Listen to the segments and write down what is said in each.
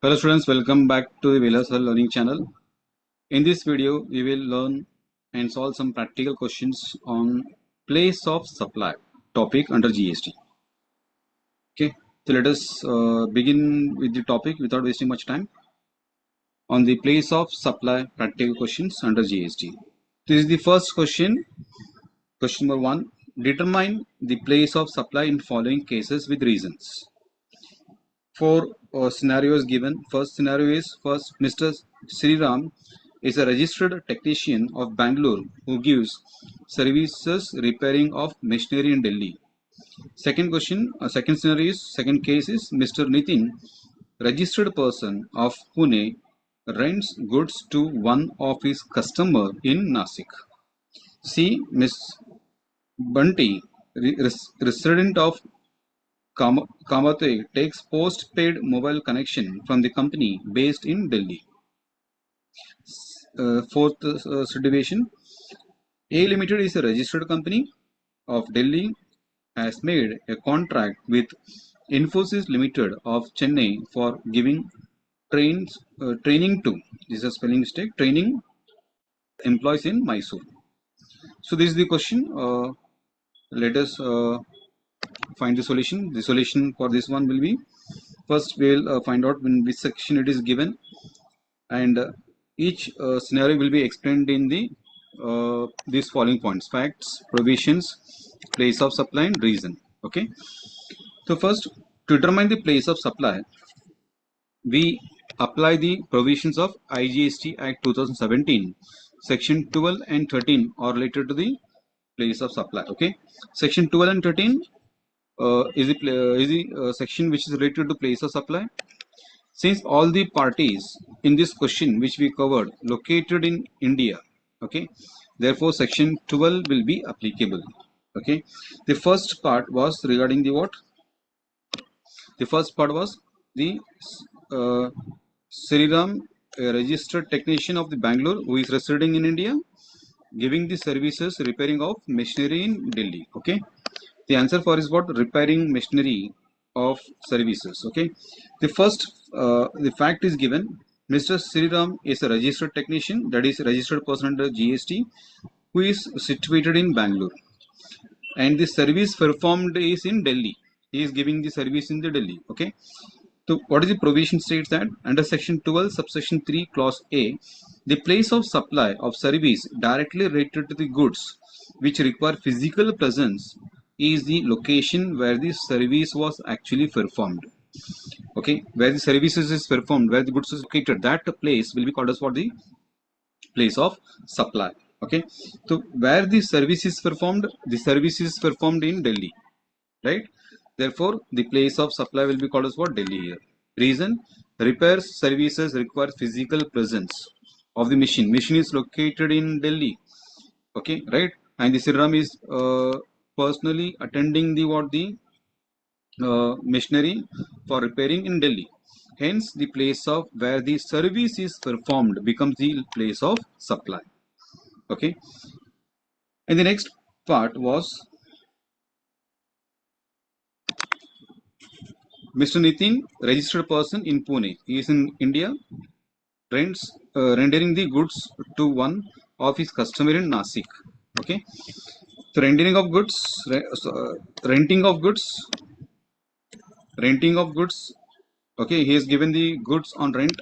Hello students, welcome back to the Vilasar Learning channel. In this video, we will learn and solve some practical questions on place of supply topic under GST. Okay, so let us begin with the topic without wasting much time on the place of supply practical questions under GST. This is the first question. Question number one: determine the place of supply in following cases with reasons. Four scenarios given. First scenario is Mr. Sriram is a registered technician of Bangalore who gives services repairing of machinery in Delhi. Second scenario is second case is Mr. Nitin, registered person of Pune, rents goods to one of his customer in Nasik. C. Miss Bunty, resident of Kamate takes post-paid mobile connection from the company based in Delhi. Fourth situation, A Limited is a registered company of Delhi, has made a contract with Infosys Limited of Chennai for giving training to, this is a spelling mistake, training employees in Mysore. So this is the question. Let us find the solution. The solution for this one will be, first we will find out in which section it is given, and each scenario will be explained in the these following points: facts, provisions, place of supply, and reason. Okay, so first, to determine the place of supply, we apply the provisions of IGST Act 2017. Section 12 and 13 are related to the place of supply. Okay, section 12 and 13 is the section which is related to place of supply. Since all the parties in this question which we covered located in India, okay, therefore section 12 will be applicable. Okay, the first part was regarding the what? The first part was the Sriram, a registered technician of the Bangalore who is residing in India, giving the services repairing of machinery in Delhi. Okay, the answer for is what? Repairing machinery of services. Okay, the fact is given. Mr. Sriram is a registered technician, that is registered person under GST, who is situated in Bangalore, and the service performed is in Delhi. He is giving the service in the Delhi. Okay, so what is the provision states that under section 12 subsection 3 clause A, the place of supply of service directly related to the goods which require physical presence is the location where the service was actually performed. Okay, where the services is performed, where the goods is located, that place will be called as for the place of supply. Okay, so where the service is performed, the service is performed in Delhi, right? Therefore the place of supply will be called as what? Delhi here. Reason, repairs services require physical presence of the machine is located in Delhi. Okay, right? And the Sriram is personally attending the what? The machinery for repairing in Delhi. Hence, the place of where the service is performed becomes the place of supply. Okay. And the next part was Mr. Nitin, registered person in Pune. He is in India, rendering the goods to one of his customer in Nasik. Okay. So rendering of goods, renting of goods. Okay, he has given the goods on rent.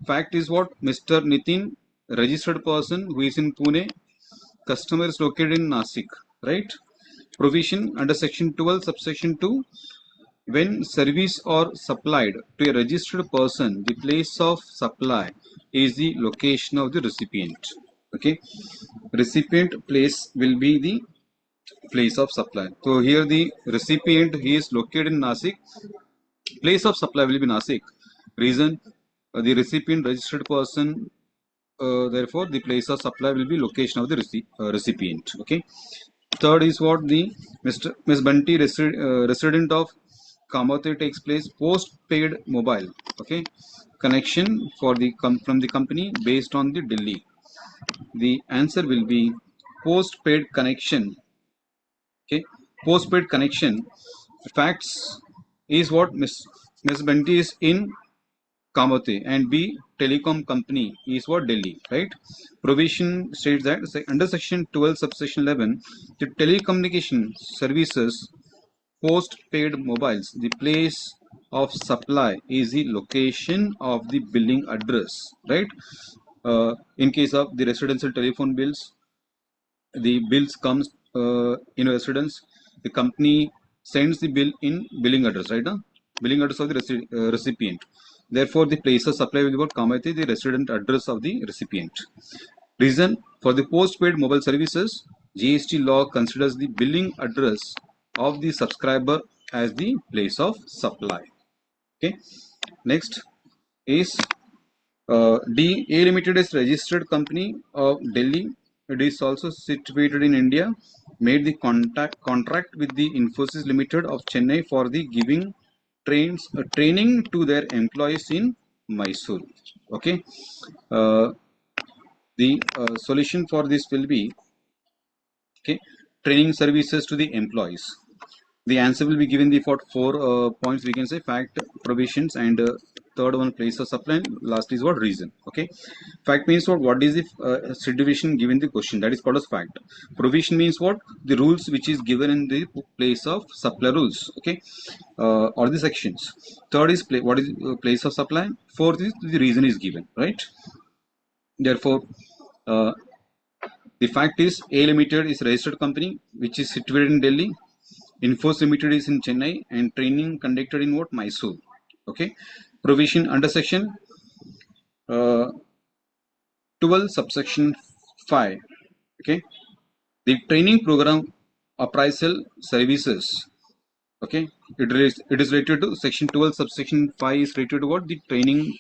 Fact is what? Mr. Nitin, registered person who is in Pune, customer is located in Nasik, right? Provision under section 12 subsection 2, when service or supplied to a registered person, the place of supply is the location of the recipient. Okay, recipient place will be the place of supply. So here the recipient, he is located in Nasik, place of supply will be Nasik. Reason, the recipient registered person, therefore the place of supply will be location of the recipient. Okay. Third is what? The Miss Bunty, resident of Kamate, takes place post-paid mobile. Okay, connection for the from the company based on the Delhi. The answer will be post-paid connection. Okay, post-paid connection. Facts is what? Miss Bunty is in Kamate, and B telecom company is what Delhi, right? Provision states that under section 12 subsection 11, the telecommunication services post-paid mobiles, the place of supply is the location of the billing address, right? In case of the residential telephone bills, the bills comes in residence, the company sends the bill in billing address, right? Billing address of the recipient. Therefore, the place of supply will be what Kamati, the resident address of the recipient. Reason for the postpaid mobile services, GST law considers the billing address of the subscriber as the place of supply. Okay. Next is D. A Limited is registered company of Delhi. It is also situated in India. Made the contract with the Infosys Limited of Chennai for the giving training to their employees in Mysore. Okay. Uh, the solution for this will be, okay, training services to the employees. The answer will be given the for four points, we can say fact, provisions, and third one place of supply, and last is what reason. Okay, fact means what is the situation given the question, that is called as fact. Provision means what, the rules which is given in the place of supply rules. Okay, or the sections. Third is what is place of supply. Fourth is the reason is given, right? Therefore, uh, the fact is A Limited is a registered company which is situated in Delhi. Infos Limited is in Chennai, and training conducted in what, Mysore. Okay. Provision under section 12 subsection 5. Okay. The training program appraisal services. Okay. It is related to section 12 subsection 5 is related to what, the training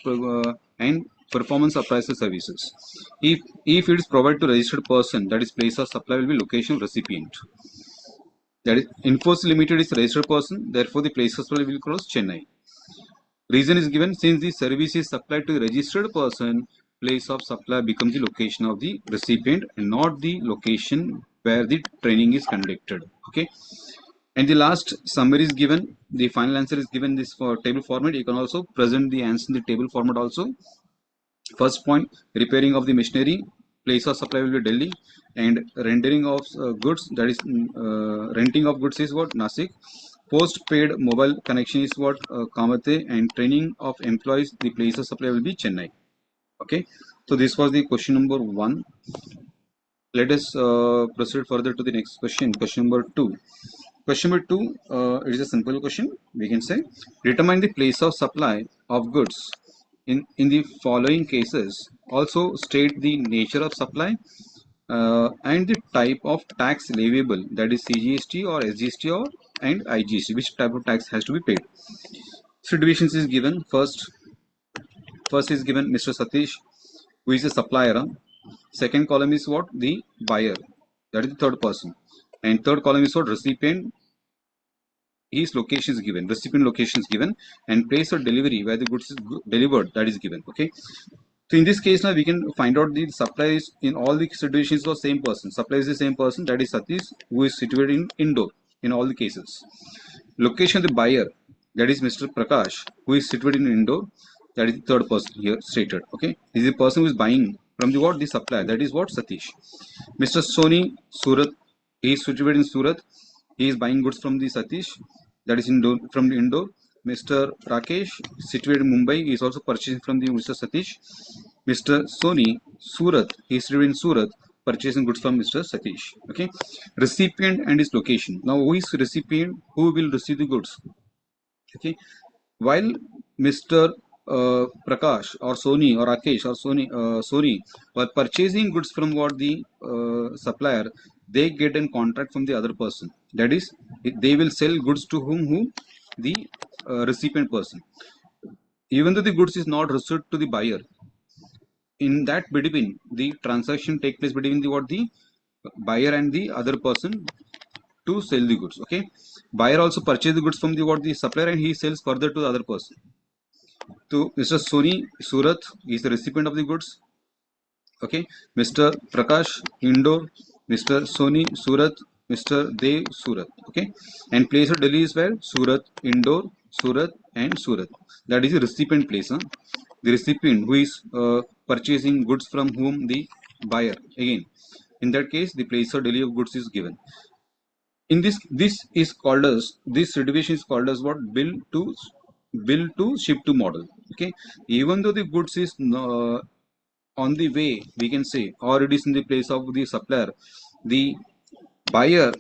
and performance appraisal services. If it is provided to registered person, that is place of supply will be location of recipient. That is Infosys Limited is a registered person, therefore the place of supply will be close Chennai. Reason is given, since the service is supplied to the registered person, place of supply becomes the location of the recipient and not the location where the training is conducted. Okay. And the last summary is given, the final answer is given this for table format. You can also present the answer in the table format also. First point, repairing of the machinery, place of supply will be Delhi, and rendering of goods, that is renting of goods is what, Nasik. Post-paid mobile connection is what, Kamate, and training of employees, the place of supply will be Chennai. Okay, so this was the question number 1. Let us proceed further to the next question, question number 2. Question number 2, it is a simple question. We can say, determine the place of supply of goods in the following cases. Also state the nature of supply and the type of tax leviable, that is CGST or SGST or and IGST, which type of tax has to be paid. So divisions is given. First is given Mr. Satish, who is a supplier. Second column is what, the buyer, that is the third person, and third column is what, recipient. His location is given, recipient location is given, and place of delivery where the goods is delivered, that is given. Okay, so in this case now we can find out the supply is in all the situations of same person. Supply is the same person, that is Satish, who is situated in Indore in all the cases. Location of the buyer, that is Mr. Prakash, who is situated in Indore, that is the third person here stated. Okay, this is the person who is buying from the what, the supplier, that is what, Satish. Mr. Soni, Surat, he is situated in Surat, he is buying goods from the Satish, that is from the Indore. Mr. Rakesh, situated in Mumbai, he is also purchasing from the Mr. Satish. Mr. Soni, Surat, he is situated in Surat, purchasing goods from Mr. Satish. Okay, recipient and his location. Now, who is recipient? Who will receive the goods? Okay, while Mr. Prakash or Soni or Rakesh or Soni were purchasing goods from what, the supplier, they get a contract from the other person. That is, they will sell goods to who, the recipient person. Even though the goods is not received to the buyer, in that between the transaction take place between the what, the buyer and the other person to sell the goods. Okay, buyer also purchase the goods from the what, the supplier, and he sells further to the other person. To Mr. Soni Surat, he is the recipient of the goods. Okay, Mr. Prakash Indore, Mr. Soni Surat, Mr. Dev Surat. Okay, and place of Delhi is where, Surat, Indore, Surat, and Surat. That is the recipient place. The recipient who is purchasing goods from whom the buyer. Again, in that case, the place of delivery of goods is given. In this situation is called as what? Bill to ship to model. Okay, even though the goods is on the way, we can say, or it is in the place of the supplier, the buyer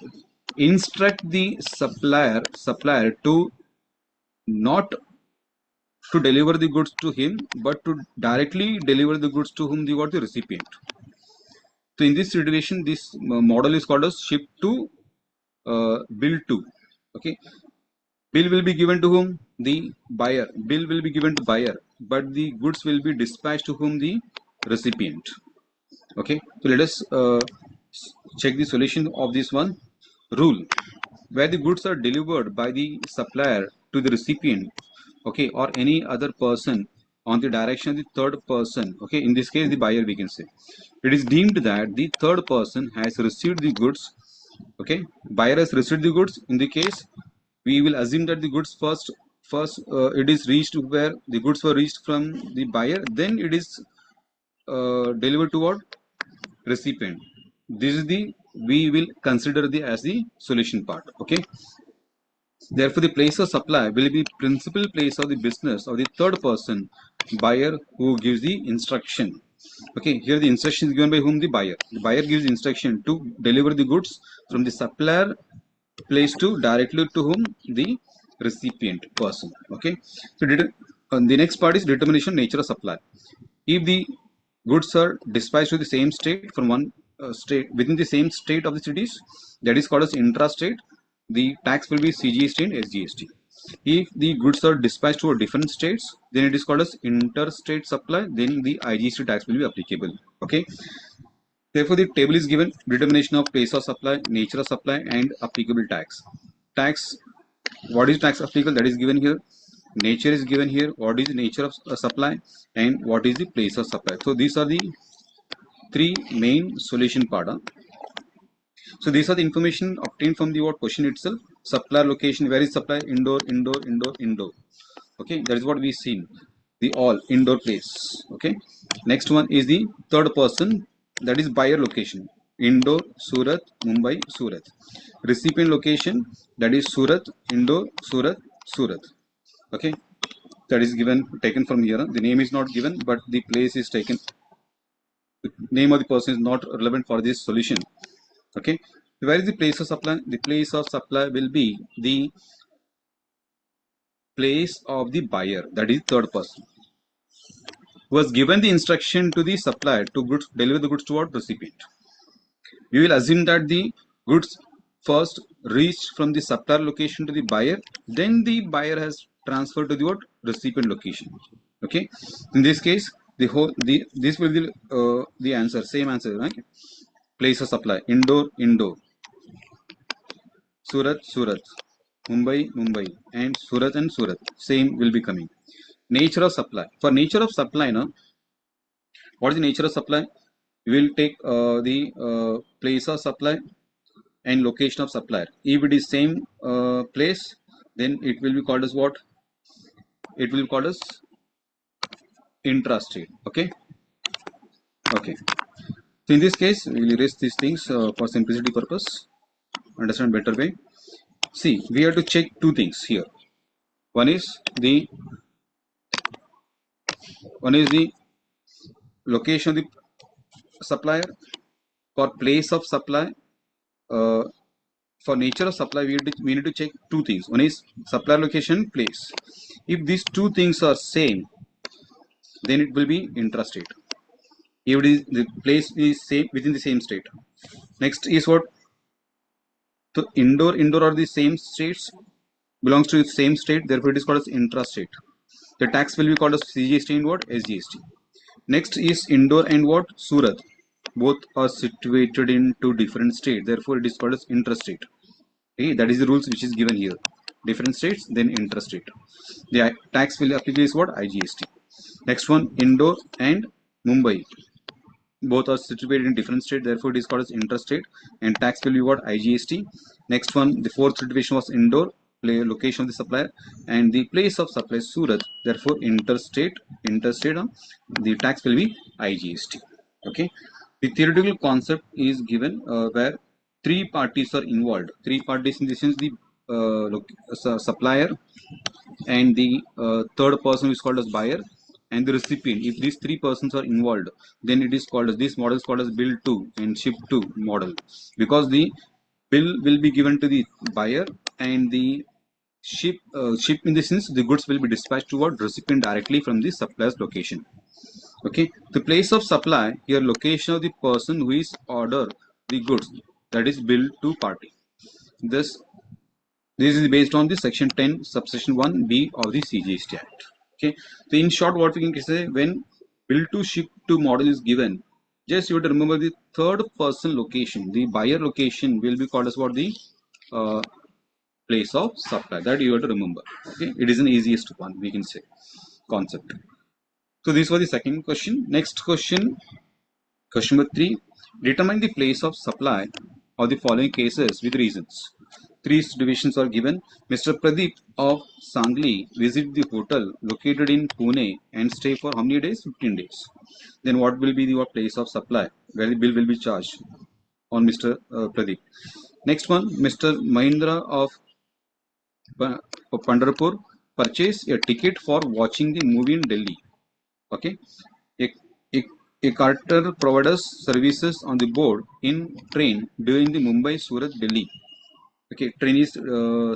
instruct the supplier to not to deliver the goods to him, but to directly deliver the goods to whom they got the recipient. So in this situation, this model is called as ship to bill to. Okay, bill will be given to whom? The buyer. Bill will be given to buyer, but the goods will be dispatched to whom? The recipient. Okay, so let us check the solution of this one. Rule: where the goods are delivered by the supplier to the recipient, okay, or any other person on the direction of the third person, okay, in this case the buyer, we can say, it is deemed that the third person has received the goods. Okay, buyer has received the goods. In the case, we will assume that the goods first it is reached where the goods were reached from the buyer, then it is delivered to what? Recipient. This is the, we will consider the as the solution part. Okay, therefore the place of supply will be principal place of the business of the third person, buyer, who gives the instruction. Okay, here the instruction is given by whom? The buyer. The buyer gives instruction to deliver the goods from the supplier place to directly to whom? The recipient person. Okay, so the next part is determination nature of supply. If the goods are dispatched to the same state from one state within the same state of the cities, that is called as intrastate. The tax will be CGST and SGST. If the goods are dispatched to different states, then it is called as interstate supply. Then the IGST tax will be applicable. Okay. Therefore, the table is given: determination of place of supply, nature of supply, and applicable tax. Tax. What is tax applicable? That is given here. Nature is given here. What is the nature of supply, and what is the place of supply? So these are the three main solution part. So these are the information obtained from the what question itself. Supplier location, where is supply? Indoor, indoor, indoor, indoor. Okay, that is what we seen. The all indoor place. Okay. Next one is the third person, that is buyer location. Indore, Surat, Mumbai, Surat. Recipient location, that is Surat, Indore, Surat, Surat. Okay, that is given, taken from here. The name is not given, but the place is taken. The name of the person is not relevant for this solution. Okay, where is the place of supply? The place of supply will be the place of the buyer, that is third person, who has given the instruction to the supplier to deliver the goods to what? Recipient. We will assume that the goods first reached from the supplier location to the buyer, then the buyer has transferred to the what? Recipient location. Okay, in this case, this will be the answer, same answer, right? Place of supply: Indore, Indore, Surat, Surat, Mumbai, Mumbai, and Surat and Surat. Same will be coming. Nature of supply. For nature of supply, now, what is the nature of supply? We will take the place of supply and location of supplier. If it is same place, then it will be called as what? It will be called as intrastate. Okay. Okay. So in this case, we will erase these things for simplicity purpose. Understand better way. See, we have to check two things here. One is the location of the supplier. For place of supply, for nature of supply, we need to check two things. One is supplier location, place. If these two things are same, then it will be intrastate. If it is, the place is same within the same state. Next is what? So indoor are the same states, belongs to the same state, therefore it is called as intrastate. The tax will be called as CGST and what? SGST. Next is Indore and what? Surat. Both are situated in two different states, therefore it is called as intrastate. Okay, that is the rules which is given here. Different states, then intrastate. The tax will apply is what? IGST. Next one, Indore and Mumbai. Both are situated in different states, therefore it is called as intrastate, and tax will be what? IGST. Next one, the fourth situation was Indore. location of the supplier, and the place of supply is Surat. Therefore, interstate, the tax will be IGST. Okay. The theoretical concept is given where three parties are involved. Three parties in the sense the supplier and the third person is called as buyer and the recipient. If these three persons are involved, then it is called as, this model is called as bill to and ship to model, because the bill will be given to the buyer and the ship in the sense the goods will be dispatched toward recipient directly from the supplier's location. Okay, the place of supply here, location of the person who is order the goods, that is bill to party. This is based on the section 10 subsection 1b of the CGST Act. Okay, so in short, what we can say, when bill to ship to model is given, just you have to remember the third person location, the buyer location will be called as what, the uh, place of supply. That you have to remember. Okay, it is an easiest one, we can say, concept. So this was the second question. Next question, question number 3. Determine the place of supply of the following cases with reasons. Three divisions are given. Mr. Pradeep of Sangli visit the hotel located in Pune and stay for how many days? 15 days. Then what will be the place of supply where the bill will be charged on Mr. Pradeep? Next one, Mr. Mahindra of Pandharpur purchase a ticket for watching the movie in Delhi. Okay, a, a, a carter provides services on the board in train during the Mumbai Surat Delhi. Okay, train is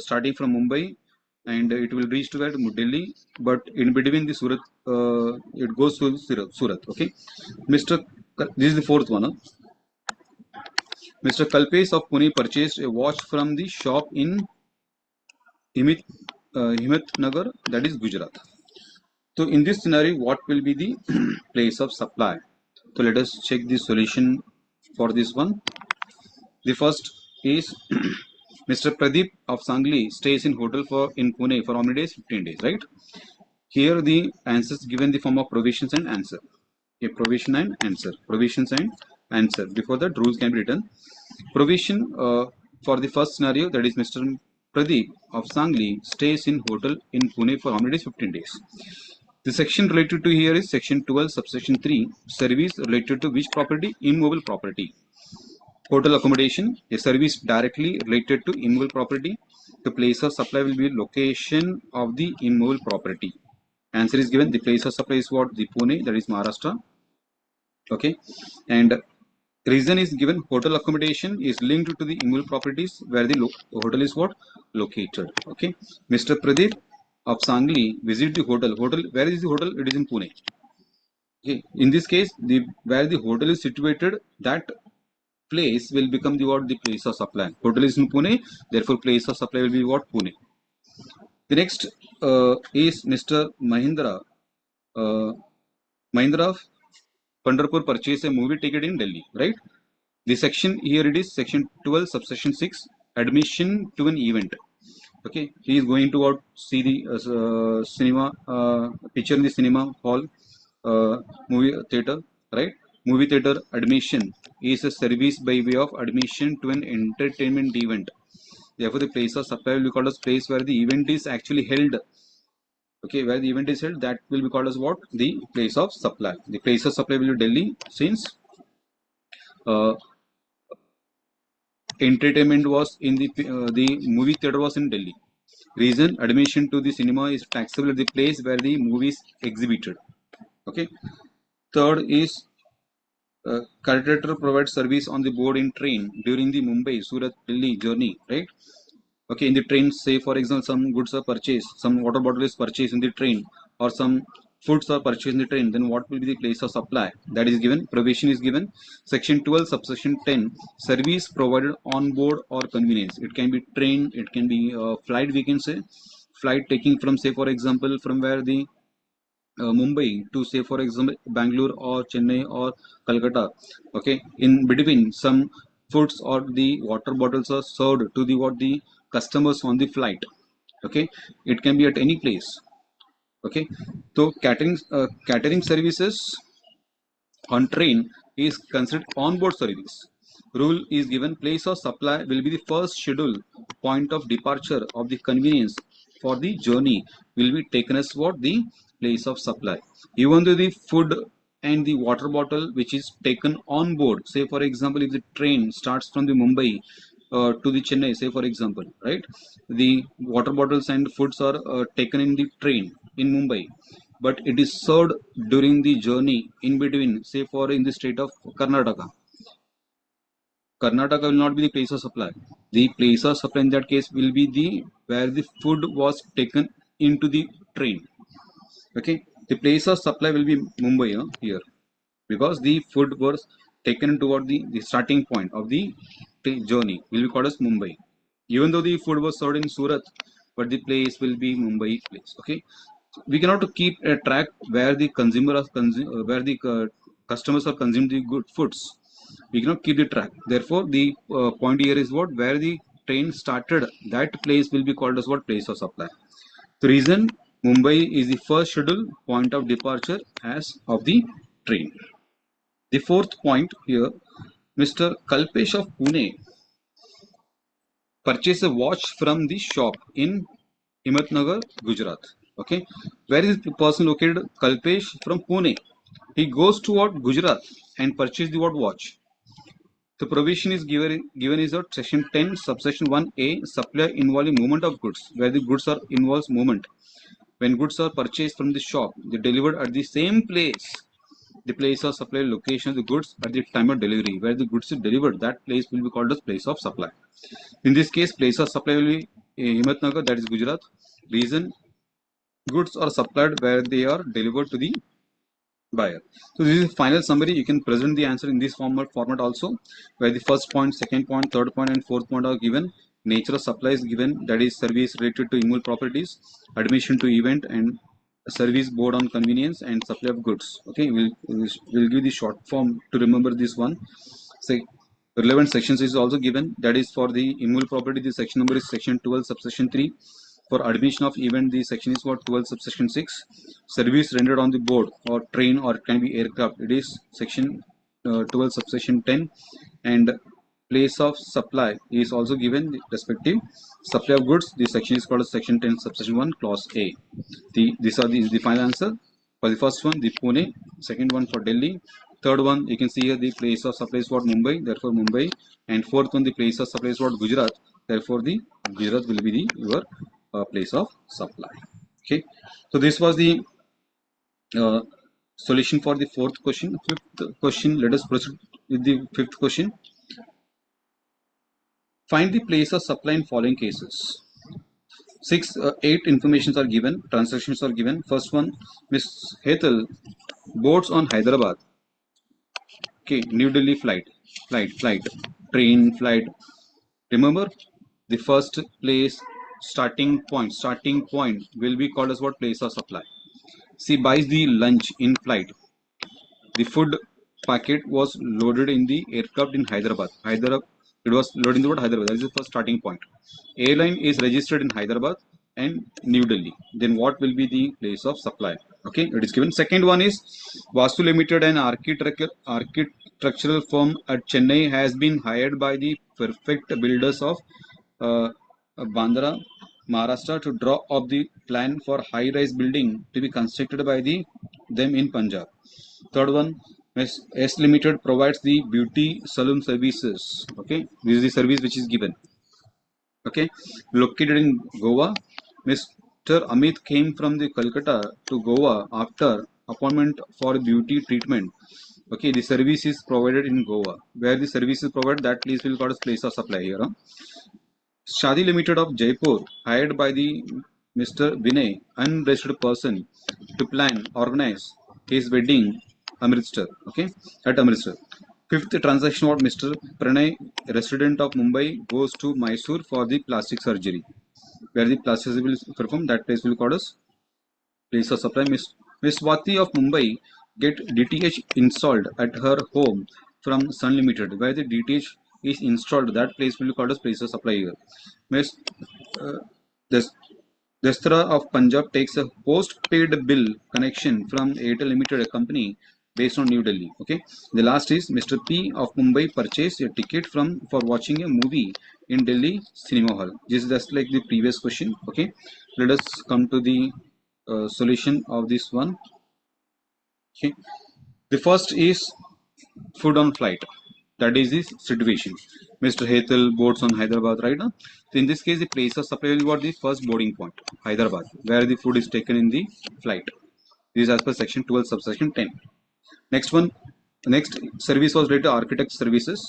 starting from Mumbai and it will reach to where, Delhi, but in between the Surat, it goes to Surat. Okay, Mr. This is the fourth one. Mr. Kalpesh of Pune purchased a watch from the shop in Nagar, that is Gujarat. So in this scenario, what will be the place of supply? So let us check the solution for this one. The first is Mr. Pradeep of Sangli stays in hotel in Pune for how many days? 15 days, right? Here the answers given the form of provisions and answer. Okay, provision and answer. Provisions and answer. Before that, rules can be written. Provision for the first scenario, that is Mr. Pradeep of Sangli stays in hotel in Pune for how many days? 15 days. The section related to here is section 12 subsection 3, service related to which property? Immovable property. Hotel accommodation, a service directly related to immovable property. The place of supply will be location of the immovable property. Answer is given. The place of supply is what? The Pune, that is Maharashtra. Okay, and reason is given. Hotel accommodation is linked to the immovable properties where the hotel is what? Located. Okay, Mr. Pradeep of Sangli visit the hotel. Where is the hotel? It is in Pune. Okay, in this case, where the hotel is situated, that place will become the place of supply. Hotel is in Pune, therefore place of supply will be what? Pune. The next is Mr. Mahindra. Mahindra of Pandharpur purchase a movie ticket in Delhi, right? The section here, it is section 12 subsection 6, admission to an event. Okay, he is going to see the cinema picture in the cinema hall, movie theater, right? Movie theater admission is a service by way of admission to an entertainment event. Therefore, the place of supply will be called as place where the event is actually held. Okay, where the event is held, that will be called as what? The place of supply. The place of supply will be Delhi, since uh, entertainment was in the movie theater was in Delhi. Reason, admission to the cinema is taxable at the place where the movie is exhibited. Okay. Third is conductor provides service on the board in train during the Mumbai Surat Delhi journey, right? Okay, in the train, say for example, some goods are purchased, some water bottle is purchased in the train, or some foods are purchased in the train, then what will be the place of supply? That is given. Provision is given. Section 12 subsection 10, service provided on board or convenience. It can be train, it can be flight, we can say. Flight taking from, say for example, from where the Mumbai to, say for example, Bangalore or Chennai or Calcutta. Okay, in between, some foods or the water bottles are served to the customers on the flight. Okay, it can be at any place. Okay, so catering services on train is considered on-board service. rule is given, place of supply will be the first schedule point of departure of the convenience for the journey will be taken as what the place of supply. Even though the food and the water bottle which is taken on board, say for example, if the train starts from the Mumbai to the Chennai, say for example, right, the water bottles and foods are taken in the train in Mumbai, but it is served during the journey in between, say for in the state of Karnataka. Karnataka will not be the place of supply. The place of supply in that case will be the where the food was taken into the train. Okay, the place of supply will be Mumbai here, because the food was taken toward the starting point of the journey will be called as Mumbai. Even though the food was served in Surat, but the place will be Mumbai place. Okay, we cannot keep a track where the consumer are where the customers are consuming the good foods. We cannot keep the track. Therefore the point here is what, where the train started, that place will be called as what, place of supply. The reason, Mumbai is the first scheduled point of departure as of the train. The fourth point here, Mr. Kalpesh of Pune purchased a watch from the shop in Himatnagar, Gujarat. Okay, where is the person located? Kalpesh from Pune. He goes to what, Gujarat, and purchase the what, watch. The provision is given is at section 10 subsection 1a, supply involving movement of goods, where the goods are involves movement. When goods are purchased from the shop, they delivered at the same place, the place of supply location of the goods at the time of delivery, where the goods is delivered, that place will be called as place of supply. In this case, place of supply will be Himatnagar, that is Gujarat. Reason, goods are supplied where they are delivered to the buyer. So this is final summary. You can present the answer in this format also, where the first point, second point, third point, and fourth point are given. Nature of supply is given, that is service related to immutable properties, admission to event, and service board on convenience, and supply of goods. Okay, we'll give the short form to remember this one. Say relevant sections is also given, that is for the immutable property, the section number is section 12 subsection 3. For admission of event, the section is for 12 subsection 6. Service rendered on the board or train or it can be aircraft, it is section 12 subsection 10. And place of supply is also given, the respective supply of goods, the section is called section 10 subsection 1 clause A. These are the final answer for the first one, the Pune, second one for Delhi, third one you can see here the place of supply is what, Mumbai, therefore Mumbai, and fourth one the place of supply is what, Gujarat, therefore the Gujarat will be the your place of supply. Okay, so this was the uh, solution for the fourth question. Fifth question, let us proceed with the fifth question. Find the place of supply in following cases. Eight informations are given, transactions are given. First one, Miss Hetal boards on Hyderabad. Okay, New Delhi flight, train flight. Remember, the first place, starting point will be called as what, place of supply. She buys the lunch in flight. The food packet was loaded in the aircraft in Hyderabad. It was loaded in the word Hyderabad. That is the first starting point. Airline is registered in Hyderabad and New Delhi. Then what will be the place of supply? Okay, it is given. Second one is Vastu Limited, an architectural firm at Chennai, has been hired by the perfect builders of uh, Bandra, Maharashtra, to draw up the plan for high-rise building to be constructed by them in Punjab. Third one, S Limited provides the beauty salon services. Okay, this is the service which is given. Okay, located in Goa. Mr. Amit came from the Calcutta to Goa after appointment for beauty treatment. Okay, the service is provided in Goa. Where the service is provided, that place will call as place of supply here. Shadi Limited of Jaipur, hired by the Mr. Vinay, unregistered person, to plan, organize his wedding Amritsar. Okay, at Amritsar. Fifth transaction of Mr. Pranay, resident of Mumbai, goes to Mysore for the plastic surgery. Where the plastic surgery will perform, that place will be called as place of supply. Miss Swati of Mumbai get DTH installed at her home from Sun Limited, where the DTH is installed, that place will be called as place of supply here. Miss uh, Des- Destra of Punjab takes a post-paid bill connection from Airtel Limited, a company based on New Delhi. Okay. The last is Mr. P of Mumbai purchased a ticket for watching a movie in Delhi cinema hall. This is just like the previous question. Okay. Let us come to the solution of this one. Okay. The first is food on flight. That is this situation. Mr. Hetal boards on Hyderabad, right? Now? So in this case, the place of supply will be what the first boarding point, Hyderabad, where the food is taken in the flight. This is as per section 12, subsection 10. Next one, next service was related to architect services.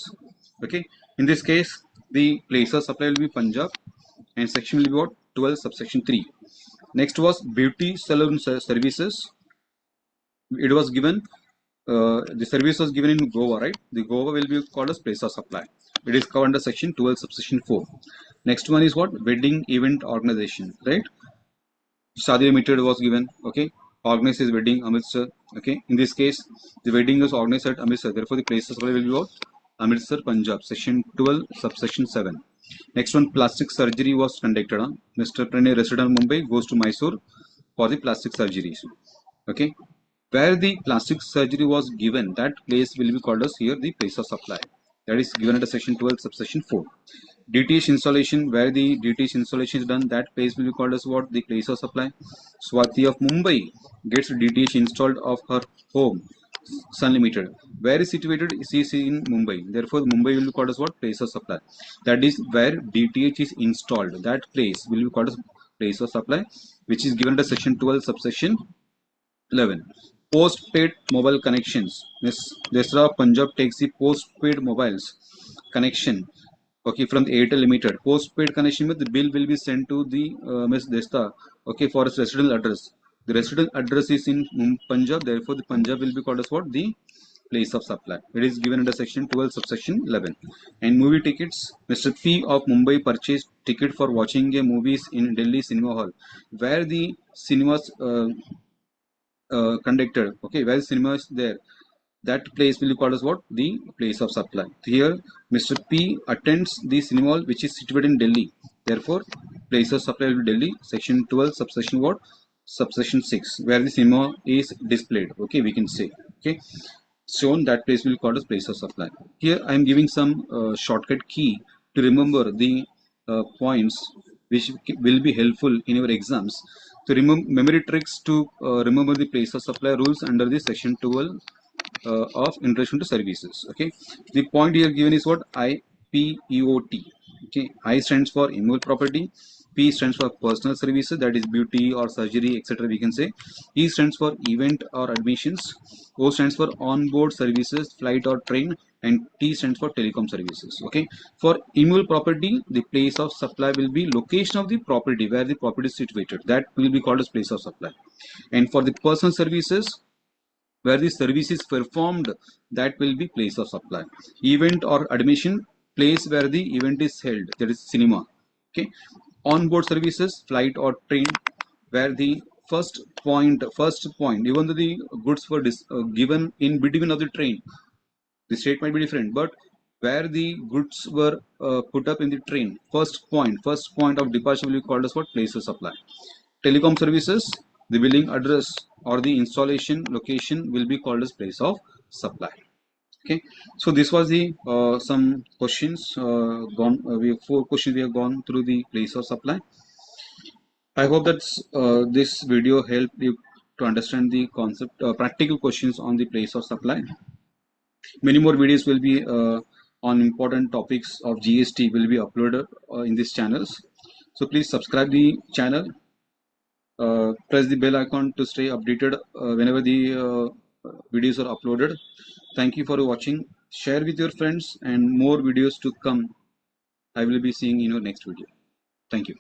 Okay. In this case, the place of supply will be Punjab, and section will be what 12, subsection 3. Next was beauty salon services. It was given the service was given in Goa, right? The Goa will be called as place of supply. It is covered under section 12, subsection 4. Next one is what? Wedding event organization, right? Shadi Limited was given, okay? Organized his wedding, Amritsar, okay? In this case, the wedding was organized at Amritsar. Therefore, the place of supply will be what? Amritsar, Punjab, section 12, subsection 7. Next one, plastic surgery was conducted on. Mr. Pranay, resident of Mumbai, goes to Mysore for the plastic surgeries, okay? Where the plastic surgery was given, that place will be called as here the place of supply. That is given under section 12, subsection 4. DTH installation, where the DTH installation is done, that place will be called as what? The place of supply. Swati of Mumbai gets DTH installed of her home, Sun Limited. Where is situated? She is in Mumbai. Therefore, Mumbai will be called as what? Place of supply. That is where DTH is installed. That place will be called as place of supply, which is given under section 12, subsection 11. Postpaid mobile connections. Miss Desra of Punjab takes the postpaid mobiles connection, okay, from the Airtel Limited. Postpaid connection with the bill will be sent to the Miss Desta, okay, for its residential address. The residential address is in Punjab, therefore the Punjab will be called as what? The place of supply. It is given under section 12, subsection 11. And movie tickets. Mr. P of Mumbai purchased ticket for watching a movies in Delhi cinema hall, where the cinemas conducted, okay, where the cinema is there, that place will be called as what? The place of supply. Here Mr. P attends the cinema hall which is situated in Delhi, therefore place of supply will be Delhi, section 12, subsection what? Subsection 6, where the cinema is displayed, okay, we can say, okay, shown, that place will be called as place of supply. Here I am giving some shortcut key to remember the points which will be helpful in your exams. To remember memory tricks to remember the place of supply rules under the section 12 of introduction to services. Okay, the point here given is what? IPEOT. Okay, I stands for immovable property, P stands for personal services, that is beauty or surgery, etc. we can say. E stands for event or admissions. O stands for onboard services, flight or train, and T stands for telecom services. Okay, for immovable property, the place of supply will be location of the property, where the property is situated, that will be called as place of supply. And for the personal services, where the service is performed, that will be place of supply. Event or admission, place where the event is held, that is cinema. Okay, onboard services, flight or train, where the first point, even though the goods were given in between of the train, the state might be different, but where the goods were put up in the train, first point of departure will be called as what? Place of supply. Telecom services, the billing address or the installation location will be called as place of supply. Okay, so this was the some questions gone. We have 4 questions we have gone through the place of supply. I hope that this video helped you to understand the concept, practical questions on the place of supply. Many more videos will be on important topics of GST will be uploaded in these channels. So please subscribe the channel. Press the bell icon to stay updated whenever the videos are uploaded. Thank you for watching. Share with your friends, and more videos to come I will be seeing in your next video. Thank you.